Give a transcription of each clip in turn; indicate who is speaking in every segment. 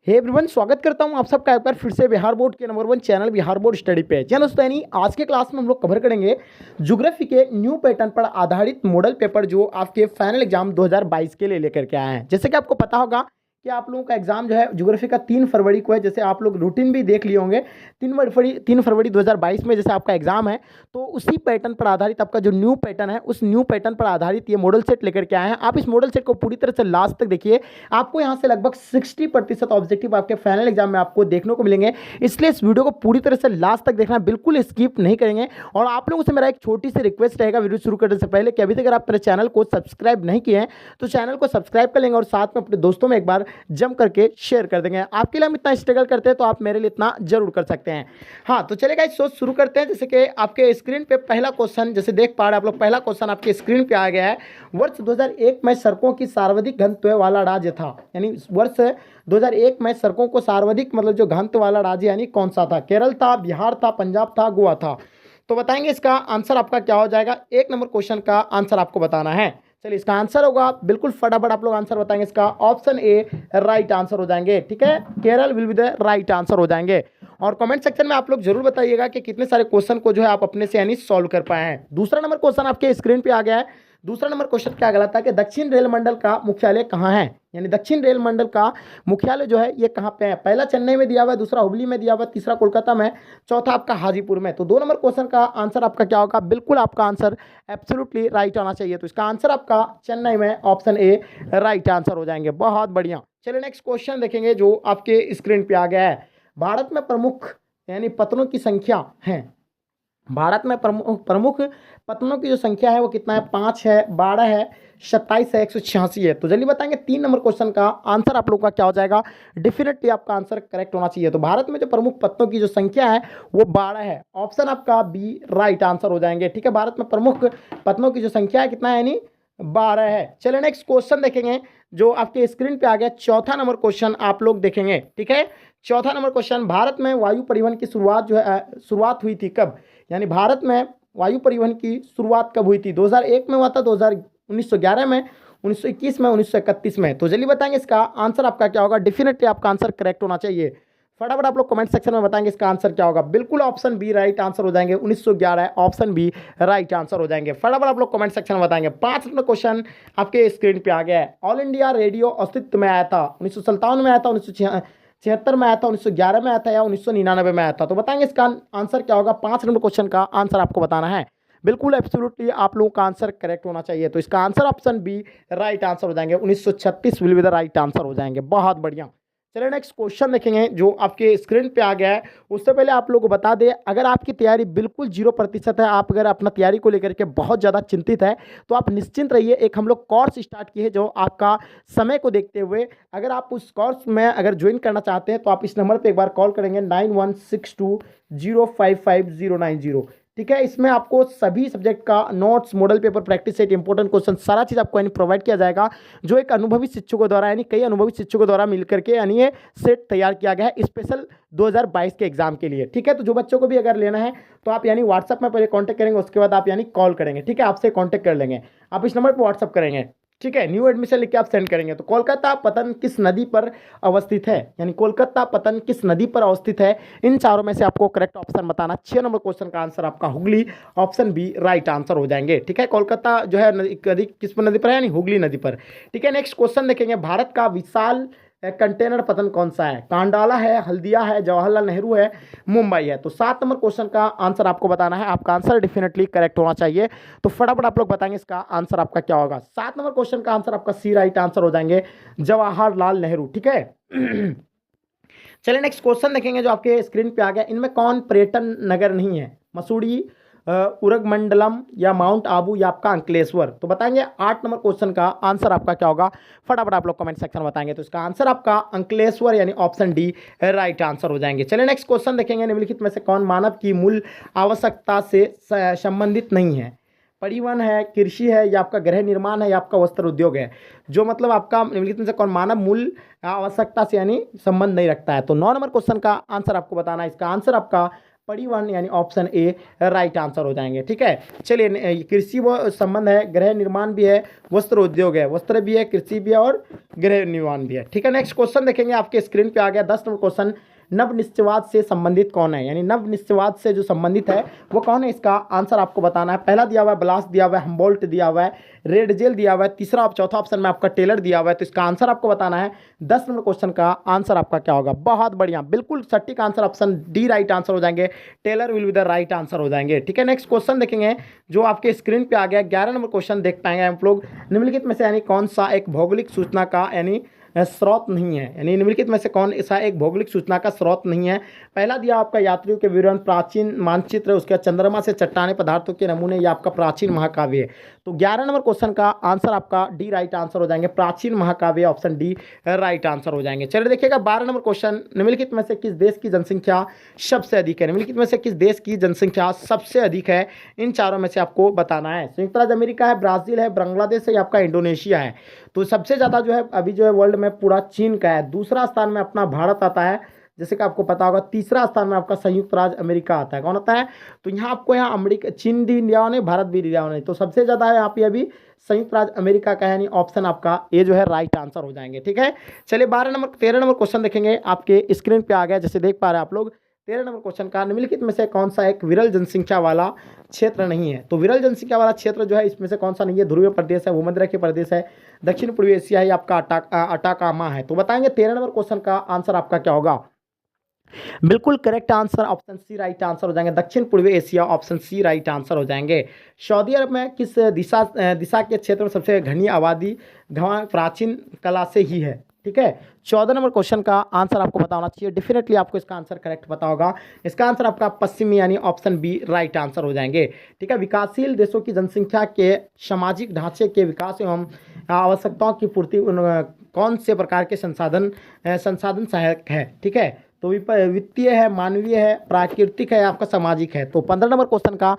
Speaker 1: Hey everyone, स्वागत करता हूं आप सबका एक बार फिर से बिहार बोर्ड के number 1 channel Bihar board study पे। जी दोस्तों, यानी आज के क्लास में हम लोग कवर करेंगे ज्योग्राफी के न्यू पैटर्न पर आधारित मॉडल पेपर जो आपके फाइनल एग्जाम 2022 के लिए लेकर के आए हैं। जैसे कि आपको पता होगा कि आप लोगों का एग्जाम जो है ज्योग्राफी का 3 फरवरी को है। जैसे आप लोग रूटीन भी देख लिए होंगे, 3 फरवरी 2022 में जैसे आपका एग्जाम है, तो उसी पैटर्न पर आधारित आपका जो न्यू पैटर्न है, उस न्यू पैटर्न पर आधारित ये मॉडल सेट लेकर के आए हैं। आप इस मॉडल सेट को पूरी तरह से लास्ट तक देखिए, आपको यहाँ से लगभग 60% ऑब्जेक्टिव आपके फाइनल एग्जाम में आपको देखने को मिलेंगे। इसलिए इस वीडियो को पूरी तरह से लास्ट तक देखना, बिल्कुल स्किप नहीं करेंगे। और आप लोगों से मेरा एक छोटी सी रिक्वेस्ट रहेगा वीडियो शुरू करने से पहले कि अभी तक अगर आप मेरे चैनल को सब्सक्राइब नहीं किए हैं तो चैनल को सब्सक्राइब कर लेंगे और साथ में अपने दोस्तों में एक बार जम करके शेयर कर देंगे। आपके लिए हम इतना स्ट्रगल करते हैं तो आप मेरे लिए इतना जरूर कर सकते हैं। हाँ, तो चलेगा, इस सोच शुरू करते हैं। जैसे कि आपके स्क्रीन पे पहला क्वेश्चन जैसे देख पा रहे हैं आप लोग, पहला क्वेश्चन आपके स्क्रीन पे आ गया है। वर्ष 2001 में सड़कों की सर्वाधिक घनत्व वाला राज्य था, यानी वर्ष 2001 में सड़कों को सर्वाधिक मतलब जो घनत्व वाला राज्य यानी कौन सा था? केरल था, बिहार था, पंजाब था, गोवा था। तो बताएंगे इसका आंसर आपका क्या हो जाएगा। 1 नंबर क्वेश्चन का आंसर आपको बताना है। चलिए, इसका आंसर होगा, बिल्कुल फटाफट आप लोग आंसर बताएंगे। इसका ऑप्शन ए राइट आंसर हो जाएंगे। ठीक है, Kerala will be the right answer हो जाएंगे। और कमेंट सेक्शन में आप लोग जरूर बताइएगा कि कितने सारे क्वेश्चन को जो है आप अपने से यानी सॉल्व कर पाए हैं। दूसरा नंबर क्वेश्चन आपके स्क्रीन पे आ गया है। दूसरा नंबर क्वेश्चन क्या गलत था कि दक्षिण रेल मंडल का मुख्यालय कहाँ है, यानी दक्षिण रेल मंडल का मुख्यालय जो है ये कहाँ पे है? पहला चेन्नई में दिया हुआ है, दूसरा हुबली में दिया हुआ है, तीसरा कोलकाता में, चौथा आपका हाजीपुर में। तो 2 नंबर क्वेश्चन का आंसर आपका क्या होगा? बिल्कुल आपका आंसर एब्सोल्युटली राइट आना चाहिए। तो इसका आंसर आपका चेन्नई में ऑप्शन ए राइट आंसर हो जाएंगे। बहुत बढ़िया। चलिए नेक्स्ट क्वेश्चन देखेंगे जो आपके स्क्रीन पे आ गया है। भारत में प्रमुख यानी पत्तनों की संख्या है, भारत में प्रमुख पत्तनों की जो संख्या है वो कितना है? 5 है, 12 है, 27 है, 186 है। तो जल्दी बताएंगे 3 नंबर क्वेश्चन का आंसर आप लोगों का क्या हो जाएगा। डेफिनेटली आपका आंसर करेक्ट होना चाहिए। तो भारत में जो प्रमुख पत्तनों की जो संख्या है वो 12 है। ऑप्शन आपका बी राइट आंसर हो जाएंगे। ठीक है, भारत में प्रमुख पत्तनों की जो संख्या है कितना है? यानी 12 है। चलिए नेक्स्ट क्वेश्चन देखेंगे जो आपके स्क्रीन पे आ गया। चौथा नंबर क्वेश्चन आप लोग देखेंगे। ठीक है, चौथा नंबर क्वेश्चन, भारत में वायु परिवहन की शुरुआत जो है शुरुआत हुई थी कब? यानी भारत में वायु परिवहन की शुरुआत कब हुई थी? 2001 में हुआ था, 1911 में, 1921 में, 1931 में। तो जल्दी बताएंगे इसका आंसर आपका क्या होगा। डेफिनेटली आपका आंसर करेक्ट होना चाहिए। फटाफट आप लोग कमेंट सेक्शन में बताएंगे इसका आंसर क्या होगा। बिल्कुल ऑप्शन बी राइट आंसर हो जाएंगे। 1911 ऑप्शन बी राइट आंसर हो जाएंगे। फटाफट आप लोग कमेंट सेक्शन में बताएंगे। 5 नंबर क्वेश्चन आपके स्क्रीन पे आ गया है। ऑल इंडिया रेडियो अस्तित्व में आया था 1957 में आया था, 1976 में आया था, 1911 में आया था या 1999 में आया था? तो बताएंगे इसका आंसर क्या होगा। 5 नंबर क्वेश्चन का आंसर आपको बताना है। बिल्कुल एब्सोल्युटली आप लोगों का आंसर करेक्ट होना चाहिए। तो इसका answer option B right answer हो जाएंगे। 1936 will be the right answer हो जाएंगे। बहुत बढ़िया। चलिए नेक्स्ट क्वेश्चन देखेंगे जो आपके स्क्रीन पे आ गया है। उससे पहले आप लोगों को बता दें, अगर आपकी तैयारी बिल्कुल 0% है, आप अगर अपना तैयारी को लेकर के बहुत ज़्यादा चिंतित है तो आप निश्चिंत रहिए। एक हम लोग कोर्स स्टार्ट किए जो आपका समय को देखते हुए, अगर आप उस कोर्स में अगर ज्वाइन करना चाहते हैं तो आप इस नंबर पे एक बार कॉल करेंगे 9162055090। ठीक है, इसमें आपको सभी सब्जेक्ट का notes, model paper, practice set, important question, सारा चीज़ आपको यानी प्रोवाइड किया जाएगा, जो एक अनुभवी शिक्षकों द्वारा यानी कई अनुभवी शिक्षकों द्वारा मिलकर के यानी ये सेट तैयार किया गया है स्पेशल 2022 के एग्जाम के लिए। ठीक है, तो जो बच्चों को भी अगर लेना है तो आप यानी व्हाट्सअप में पहले कॉन्टैक्ट करेंगे, उसके बाद आप यानी कॉल करेंगे। ठीक है, आपसे कॉन्टैक्ट कर लेंगे, आप इस नंबर पर व्हाट्सअप करेंगे। ठीक है, न्यू एडमिशन लिख के आप सेंड करेंगे। तो कोलकाता पतन किस नदी पर अवस्थित है, यानी कोलकाता पतन किस नदी पर अवस्थित है? इन चारों में से आपको करेक्ट ऑप्शन बताना। 6 नंबर क्वेश्चन का आंसर आपका Hooghly, option B right answer हो जाएंगे। ठीक है, कोलकाता जो है नदी किस पर नदी पर है? यानी हुगली नदी पर। ठीक है, नेक्स्ट क्वेश्चन देखेंगे। भारत का विशाल कंटेनर पतन कौन सा है? कांडाला है, हल्दिया है, जवाहरलाल नेहरू है, मुंबई है? तो 7 नंबर क्वेश्चन का आंसर आपको बताना है। आपका आंसर डेफिनेटली करेक्ट होना चाहिए। तो फटाफट आप लोग बताएंगे इसका आंसर आपका क्या होगा। 7 नंबर क्वेश्चन का आंसर आपका सी राइट आंसर हो जाएंगे, जवाहरलाल नेहरू। ठीक है चलिए नेक्स्ट क्वेश्चन देखेंगे जो आपके स्क्रीन पे आ गया। इनमें कौन पर्यटन नगर नहीं है? मसूरी, उरगमंडलम या माउंट आबू या आपका अंकलेश्वर? तो बताएंगे 8 नंबर क्वेश्चन का आंसर आपका क्या होगा। फटाफट आप लोग कमेंट सेक्शन में बताएंगे। तो इसका आंसर आपका अंकलेश्वर यानी ऑप्शन डी राइट आंसर हो जाएंगे। चलिए नेक्स्ट क्वेश्चन देखेंगे। निम्नलिखित में से कौन मानव की मूल आवश्यकता से संबंधित नहीं है? परिवहन है, कृषि है या आपका गृह निर्माण है या आपका वस्त्र उद्योग है? जो मतलब आपका निम्नलिखित में से कौन मानव मूल आवश्यकता से यानी संबंध नहीं रखता है? तो 9 नंबर क्वेश्चन का आंसर आपको बताना है। इसका आंसर आपका परिवहन यानी ऑप्शन ए राइट आंसर हो जाएंगे। ठीक है, चलिए कृषि व संबंध है, गृह निर्माण भी है, वस्त्र उद्योग है, वस्त्र भी है, कृषि भी है और गृह निर्माण भी है। ठीक है, नेक्स्ट क्वेश्चन देखेंगे, आपके स्क्रीन पे आ गया 10 नंबर क्वेश्चन। नवनिश्चयवाद से संबंधित कौन है, यानी नवनिश्चयवाद से जो संबंधित है वो कौन है, इसका आंसर आपको बताना है। पहला दिया हुआ है ब्लास, दिया हुआ है हम्बोल्ट, दिया हुआ है रेडजेल, दिया हुआ है तीसरा चौथा ऑप्शन में आपका टेलर दिया हुआ है। तो इसका आंसर आपको बताना है। 10 नंबर क्वेश्चन का आंसर आपका क्या होगा। बहुत बढ़िया, बिल्कुल सटीक answer option D right answer हो जाएंगे। Taylor will be the right answer हो जाएंगे। ठीक है, नेक्स्ट क्वेश्चन देखेंगे जो आपके स्क्रीन पे आ गया। 11 नंबर क्वेश्चन देख पाएंगे हम लोग। निम्नलिखित में से यानी कौन सा एक भौगोलिक सूचना का यानी स्रोत नहीं है, यानी निम्नलिखित में से कौन ऐसा एक भौगोलिक सूचना का स्रोत नहीं है। पहला दिया आपका यात्रियों के विवरण, प्राचीन मानचित्र, उसके बाद चंद्रमा से चट्टाने पदार्थों के नमूने, या आपका प्राचीन महाकाव्य। तो 11 नंबर क्वेश्चन का आंसर आपका डी राइट आंसर हो जाएंगे। प्राचीन महाकाव्य ऑप्शन डी राइट आंसर हो जाएंगे। चलिए देखिएगा 12 नंबर क्वेश्चन। निम्नलिखित में से किस देश की जनसंख्या सबसे अधिक है, निम्नलिखित में से किस देश की जनसंख्या सबसे अधिक है, इन चारों में से आपको बताना है। संयुक्त राज्य अमेरिका है, ब्राजील है, बांग्लादेश है, या आपका इंडोनेशिया है। तो सबसे ज़्यादा जो है अभी जो है वर्ल्ड में पूरा चीन का है। दूसरा स्थान में अपना भारत आता है, जैसे कि आपको पता होगा। तीसरा स्थान में आपका संयुक्त राज्य अमेरिका आता है। कौन आता है, तो यहाँ आपको यहाँ अमेरिका, चीन भी इंडिया नहीं, भारत भी इंडिया नहीं, तो सबसे ज़्यादा है यहाँ पे अभी संयुक्त राज्य अमेरिका का है, यानी ऑप्शन आपका ए जो है राइट आंसर हो जाएंगे। ठीक है, चलिए 13 नंबर क्वेश्चन देखेंगे, आपके स्क्रीन पे आ गया जैसे देख पा रहे हैं आप लोग। 13 नंबर क्वेश्चन का निम्नलिखित में से कौन सा एक विरल जनसंख्या वाला क्षेत्र नहीं है। तो विरल जनसंख्या वाला क्षेत्र जो है इसमें से कौन सा नहीं है। ध्रुवीय प्रदेश है, भूमध्यरेखीय प्रदेश है, दक्षिण पूर्वी एशिया है, आपका अटाकामा है। तो बताएंगे 13 नंबर क्वेश्चन का आंसर आपका क्या होगा। बिल्कुल correct answer option C right answer हो जाएंगे। दक्षिण पूर्वी Asia option C right answer हो जाएंगे। सऊदी अरब में किस दिशा के क्षेत्र में सबसे घनी आबादी प्राचीन कला से ही है। ठीक है, 14 नंबर क्वेश्चन का आंसर आपको पता होना चाहिए। डेफिनेटली आपको इसका आंसर करेक्ट पता होगा। इसका आंसर आपका पश्चिमी यानी ऑप्शन बी राइट आंसर हो जाएंगे। ठीक है, विकासशील देशों की जनसंख्या के सामाजिक ढांचे के विकास एवं आवश्यकताओं की पूर्ति कौन से प्रकार के संसाधन सहायक है। ठीक है, तो वित्तीय है, मानवीय है, प्राकृतिक है, आपका सामाजिक है। तो 15 नंबर क्वेश्चन का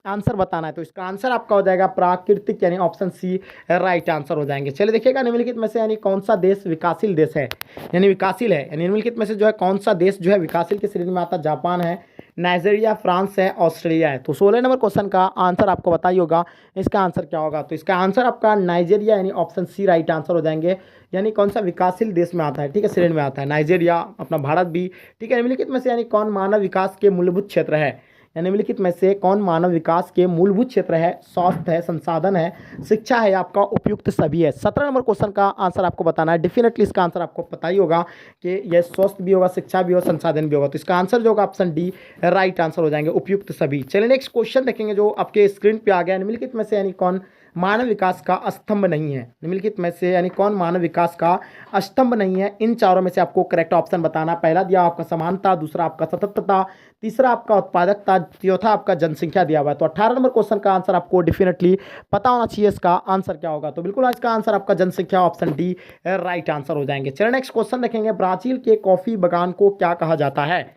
Speaker 1: आंसर बताना है। तो इसका आंसर आपका हो जाएगा प्राकृतिक यानी ऑप्शन सी राइट आंसर हो जाएंगे। चलिए देखिएगा निम्नलिखित में से यानी कौन सा देश विकासशील देश है, यानी विकासशील है, यानी निम्नलिखित में से जो है कौन सा देश जो है विकासशील की श्रेणी में आता है। जापान है, नाइजीरिया, फ्रांस है, ऑस्ट्रेलिया है। तो 16 नंबर क्वेश्चन का आंसर आपको बताइए होगा, इसका आंसर क्या होगा। तो इसका आंसर आपका नाइजीरिया यानी ऑप्शन सी राइट आंसर हो जाएंगे। यानी कौन सा विकासशील देश में आता है, ठीक है, श्रेणी में आता है नाइजीरिया, अपना भारत भी। ठीक है, निम्नलिखित में से यानी कौन मानव विकास के मूलभूत क्षेत्र है, यानी निम्नलिखित में से कौन मानव विकास के मूलभूत क्षेत्र है। स्वास्थ्य है, संसाधन है, शिक्षा है, आपका उपयुक्त सभी है। 17 नंबर क्वेश्चन का आंसर आपको बताना है। डेफिनेटली इसका आंसर आपको पता ही होगा कि यह स्वास्थ्य भी होगा, शिक्षा भी होगा, संसाधन भी होगा। तो इसका आंसर जो होगा ऑप्शन डी राइट आंसर हो जाएंगे, उपयुक्त सभी। चलिए नेक्स्ट क्वेश्चन देखेंगे जो आपके स्क्रीन पे आ गया। निम्नलिखित में से यानी कौन मानव विकास का स्तंभ नहीं है, निम्नलिखित में से यानी कौन मानव विकास का स्तंभ नहीं है। इन चारों में से आपको करेक्ट ऑप्शन बताना। पहला दिया आपका समानता, दूसरा आपका सततता, तीसरा आपका उत्पादकता, चौथा आपका जनसंख्या दिया हुआ है। तो 18 नंबर क्वेश्चन का आंसर आपको डेफिनेटली पता होना चाहिए, इसका आंसर क्या होगा। तो बिल्कुल आज का आंसर आपका जनसंख्या ऑप्शन डी राइट आंसर हो जाएंगे। चलिए नेक्स्ट क्वेश्चन देखेंगे। ब्राजील के कॉफी बागान को क्या कहा जाता है,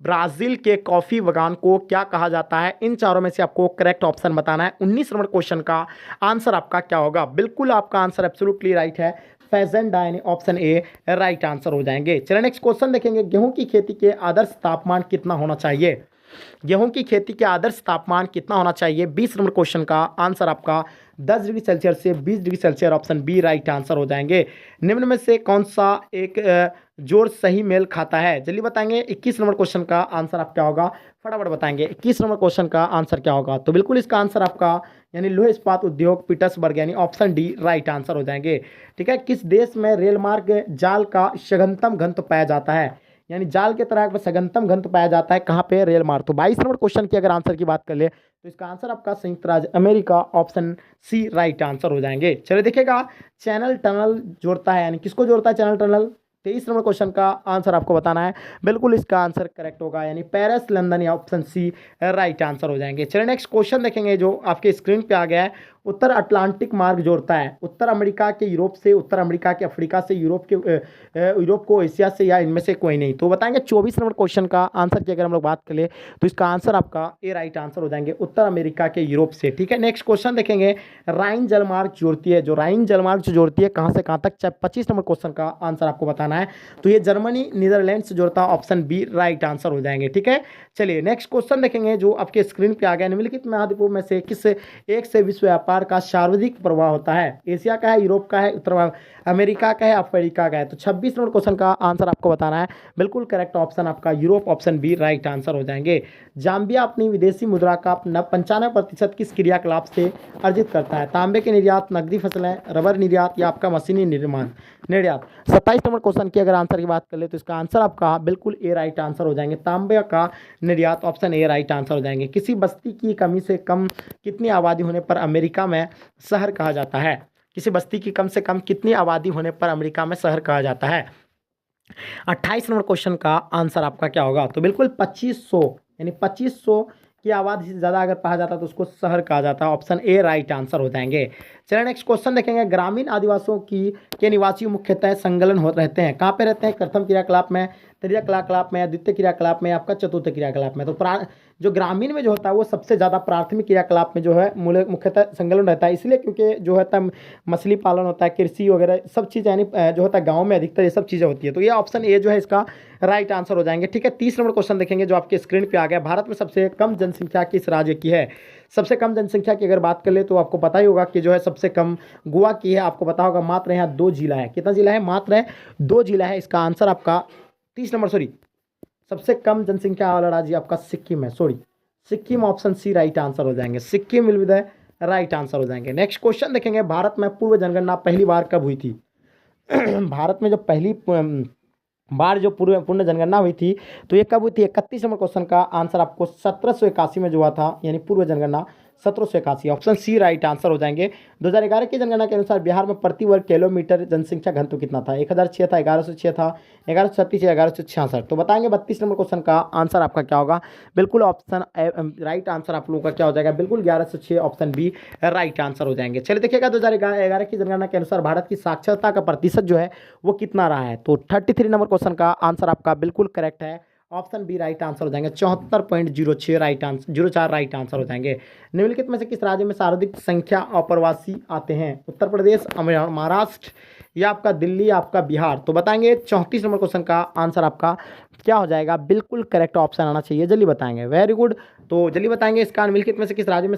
Speaker 1: ब्राजील के कॉफी बागान को क्या कहा जाता है। इन चारों में से आपको करेक्ट ऑप्शन बताना है। 19 नंबर क्वेश्चन का आंसर आपका क्या होगा। बिल्कुल आपका आंसर एब्सोल्युटली राइट है, फेजेंडा यानी ऑप्शन ए राइट आंसर हो जाएंगे। चलिए नेक्स्ट क्वेश्चन देखेंगे। गेहूं की खेती के आदर्श तापमान कितना होना चाहिए, गेहूं की खेती के आदर्श तापमान कितना होना चाहिए। 20 नंबर क्वेश्चन का आंसर आपका 10 डिग्री सेल्सियस से 20 degree Celsius option B right answer हो जाएंगे। निम्न में से कौन सा एक जोड़ सही मेल खाता है, जल्दी बताएंगे। 21 नंबर क्वेश्चन का आंसर आप क्या होगा, फटाफट बताएंगे। 21 नंबर क्वेश्चन का आंसर क्या होगा। तो बिल्कुल इसका आंसर आपका यानी लोह इस्पात उद्योग पीटर्सबर्ग यानी ऑप्शन डी राइट आंसर हो जाएंगे। ठीक है, किस देश में रेल मार्ग जाल का सघनतम घनत्व पाया जाता है, यानी जाल के तरह पर सघनतम घनत्व पाया जाता है, कहाँ पे, रेल मार्ग। तो 22 नंबर क्वेश्चन की अगर आंसर की बात कर ले तो इसका आंसर आपका संयुक्त राज्य America option C right answer हो जाएंगे। चलिए देखिएगा चैनल टनल जोड़ता है, यानी किसको जोड़ता है चैनल टनल। 23 नंबर क्वेश्चन का आंसर आपको बताना है। बिल्कुल इसका आंसर करेक्ट होगा, यानी पेरिस लंदन या ऑप्शन सी राइट आंसर हो जाएंगे। चलिए नेक्स्ट क्वेश्चन देखेंगे जो आपके स्क्रीन पे आ गया है। उत्तर अटलांटिक मार्ग जोड़ता है? उत्तर अमेरिका के यूरोप से, उत्तर अमेरिका के अफ्रीका से, यूरोप को एशिया से, या इनमें से कोई नहीं? तो बताएंगे 24 नंबर क्वेश्चन का आंसर की अगर हम लोग बात करें तो इसका आंसर आपका ए राइट आंसर हो जाएंगे, उत्तर अमेरिका के यूरोप से। ठीक है, नेक्स्ट क्वेश्चन देखेंगे, राइन जलमार्ग जोड़ती है, जो राइन जलमार्ग जो जोड़ती है कहाँ से कहाँ तक? 25 नंबर क्वेश्चन का आंसर आपको बताना है। तो ये जर्मनी नीदरलैंड से जोड़ता है, ऑप्शन बी राइट आंसर हो जाएंगे। ठीक है, चलिए नेक्स्ट क्वेश्चन देखेंगे जो आपके स्क्रीन पे आ गया। निम्नलिखित महाद्वीपों में से किस एक से विश्व व्यापार का सर्वाधिक प्रभाव होता है? एशिया का है, यूरोप का है, उत्तर अमेरिका का है, अफ्रीका का है? तो 26 नंबर क्वेश्चन का आंसर आपको बताना है। बिल्कुल करेक्ट ऑप्शन आपका Europe, option B right answer हो जाएंगे। जाम्बिया अपनी विदेशी मुद्रा का 95% किस क्रियाकलाप से अर्जित करता है? तांबे के निर्यात, नकदी फसलें, रबर निर्यात, या आपका मशीनी निर्माण निर्यात? 27 नंबर क्वेश्चन की अगर आंसर की बात कर ले तो इसका आंसर आपका बिल्कुल ए राइट आंसर हो जाएंगे, तांबे का निर्यात, ऑप्शन ए राइट आंसर हो जाएंगे। किसी बस्ती की कमी से कम कितनी आबादी होने पर अमेरिका में शहर कहा जाता है? किसी बस्ती की कम से कम कितनी आबादी होने पर अमेरिका में शहर कहा जाता है? 28 नंबर क्वेश्चन का आंसर आपका क्या होगा? तो बिल्कुल 2500, यानी 2500 की आबादी से ज़्यादा अगर पाया जाता है तो उसको शहर कहा जाता है, ऑप्शन ए राइट आंसर हो जाएंगे। चलिए नेक्स्ट क्वेश्चन देखेंगे, ग्रामीण आदिवासियों के निवासी मुख्यतः संलग्न हो रहते हैं, कहाँ पे रहते हैं? प्रथम क्रियाकलाप में, तृतीय क्रियाकलाप में, द्वितीय क्रियाकलाप में, आपका चतुर्थ क्रियाकलाप में? तो जो ग्रामीण में जो होता है वो सबसे ज़्यादा प्राथमिक क्रियाकलाप में जो है मुख्यतः संलग्न रहता है, इसलिए क्योंकि जो होता है मछली पालन होता है, कृषि वगैरह सब चीज़, यानी जो होता है गाँव में अधिकतर ये सब चीज़ें होती है। तो ये ऑप्शन ए जो है इसका राइट आंसर हो जाएंगे। ठीक है, 30 नंबर क्वेश्चन देखेंगे जो आपके स्क्रीन पे आ गया, भारत में सबसे कम जनसंख्या किस राज्य की है? सबसे कम जनसंख्या की अगर बात कर ले तो आपको पता ही होगा कि जो है सबसे कम गोवा की है, आपको पता होगा। मात्र यहाँ 2 जिला है, कितना जिला है? मात्र 2 जिला है। इसका आंसर आपका 30 नंबर, सॉरी, सबसे कम जनसंख्या वाला राज्य आपका सिक्किम है, sorry Sikkim, option C right answer हो जाएंगे, Sikkim will be the right answer हो जाएंगे। नेक्स्ट क्वेश्चन देखेंगे, भारत में पूर्व जनगणना पहली बार कब हुई थी? भारत में जो पहली बार जो पूर्ण जनगणना हुई थी तो ये कब हुई थी? 31 नंबर क्वेश्चन का आंसर आपको 1781 में जो हुआ था, यानी पूर्व जनगणना 1781, ऑप्शन सी राइट आंसर हो जाएंगे। 2011 की जनगणना के अनुसार बिहार में प्रति वर्ग किलोमीटर जनसंख्या घनत्व कितना था? 1006 था, 1106 था, 1136 या 1166? तो बताएंगे 32 नंबर क्वेश्चन का आंसर आपका क्या होगा? बिल्कुल ऑप्शन राइट आंसर आप लोगों का क्या हो जाएगा? बिल्कुल 1106, ऑप्शन बी राइट आंसर हो जाएंगे। चलिए देखिएगा 2011 की जनगणना के अनुसार भारत की साक्षरता का प्रतिशत जो है वो कितना रहा है? तो 33 नंबर क्वेश्चन का आंसर आपका बिल्कुल करेक्ट है, ऑप्शन बी राइट आंसर हो जाएंगे, 74.06 राइट आंसर, 04 राइट आंसर हो जाएंगे। निम्नलिखित में से किस राज्य में सर्वाधिक संख्या अप्रवासी आते हैं? उत्तर प्रदेश, महाराष्ट्र, या आपका दिल्ली, आपका बिहार? तो बताएंगे 34 नंबर क्वेश्चन का आंसर आपका क्या हो जाएगा? बिल्कुल करेक्ट ऑप्शन आना चाहिए, जल्दी बताएंगे, वेरी गुड। तो जल्दी बताएंगे इसका निम्नलिखित में से किस राज्य में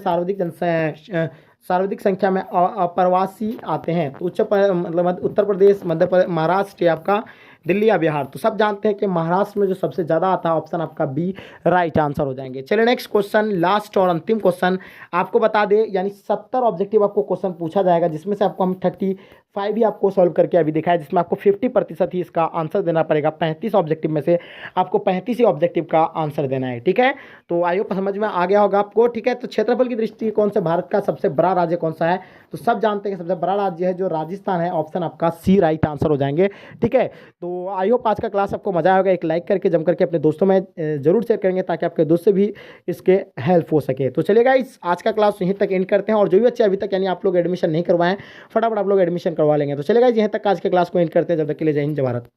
Speaker 1: सर्वाधिक संख्या में अप्रवासी आते हैं? तो मतलब उत्तर प्रदेश, मध्य प्रदेश, महाराष्ट्र, या आपका दिल्ली या बिहार? तो सब जानते हैं कि महाराष्ट्र में जो सबसे ज़्यादा आता है, ऑप्शन आपका बी राइट आंसर हो जाएंगे। चलिए नेक्स्ट क्वेश्चन, लास्ट और अंतिम क्वेश्चन आपको बता दें, यानी 70 ऑब्जेक्टिव आपको क्वेश्चन पूछा जाएगा, जिसमें से आपको हम 35 ही आपको सॉल्व करके अभी दिखाया, जिसमें आपको 50% ही इसका आंसर देना पड़ेगा। 35 ऑब्जेक्टिव में से आपको 35 ही ऑब्जेक्टिव का आंसर देना है। ठीक है, तो आई होप समझ में आ गया होगा आपको। ठीक है, तो क्षेत्रफल की दृष्टिकोण से भारत का सबसे बड़ा राज्य कौन सा है? तो सब जानते हैं कि सबसे बड़ा राज्य है जो राजस्थान है, ऑप्शन आपका सी राइट आंसर हो जाएंगे। ठीक है, तो आई होप आज का क्लास आपको मजा आएगा। एक लाइक करके जम करके अपने दोस्तों में जरूर शेयर करेंगे ताकि आपके दोस्त से भी इसके हेल्प हो सके। तो चलिएगा इस आज का क्लास यहीं तक एंड करते हैं, और जो भी बच्चे अभी तक यानी आप लोग एडमिशन नहीं करवाएं, फटाफट आप लोग एडमिशन करवा लेंगे। तो चलिएगा यहीं तक आज के क्लास को एंड करते हैं, जब तक के लिए जय हिंद, जय भारत।